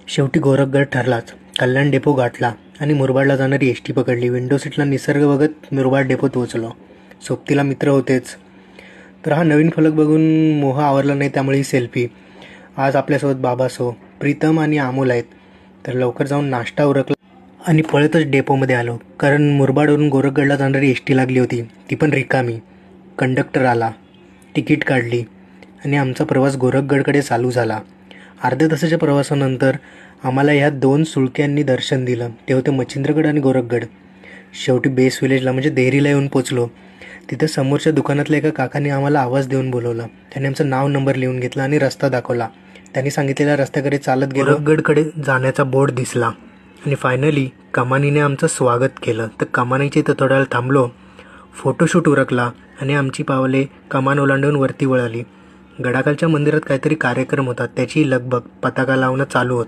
शेवटी गोरखगड ठरलाच. कल्याण डेपो गाठला आणि मुरबाडला जाणारी एस टी पकडली. विंडो सीटला निसर्ग बघत मुरबाड डेपोत पोहोचलो. सोबतीला मित्र होतेच. तर हा नवीन फलक बघून मोह आवरला नाही, त्यामुळे ही सेल्फी. आज आपल्यासोबत बाबासो, प्रीतम आणि अमोल आहेत. तर लवकर जाऊन नाश्ता उरकला आणि पळतच डेपोमध्ये आलो, कारण मुरबाडवरून गोरखगडला जाणारी एस टी लागली होती, ती पण रिकामी. कंडक्टर आला, तिकीट काढली आणि आमचा प्रवास गोरखगडकडे चालू झाला. अर्ध्या तासाच्या प्रवासानंतर आम्हाला ह्या 2 सुळक्यांनी दर्शन दिलं. ते होते मच्छिंद्रगड आणि गोरखगड. शेवटी बेस विलेजला म्हणजे देहरीला येऊन पोचलो. तिथं समोरच्या दुकानातल्या एका काकाने आम्हाला आवाज देऊन बोलवलं. त्याने आमचं नाव, नंबर लिहून घेतला आणि रस्ता दाखवला. त्यांनी सांगितलेल्या रस्त्याकडे चालत गेलो. गोरखगडकडे जाण्याचा बोर्ड दिसला आणि फायनली कमानीने आमचं स्वागत केलं. तर कमानीच्या इथं थोड्या वेळ थांबलो, फोटोशूट उरकला आणि आमची पावले कमान ओलांडून वरती वळाली. गडाखालच्या मंदिरात काहीतरी कार्यक्रम होता, त्याची लगबग, पताका लावणं चालू होतं.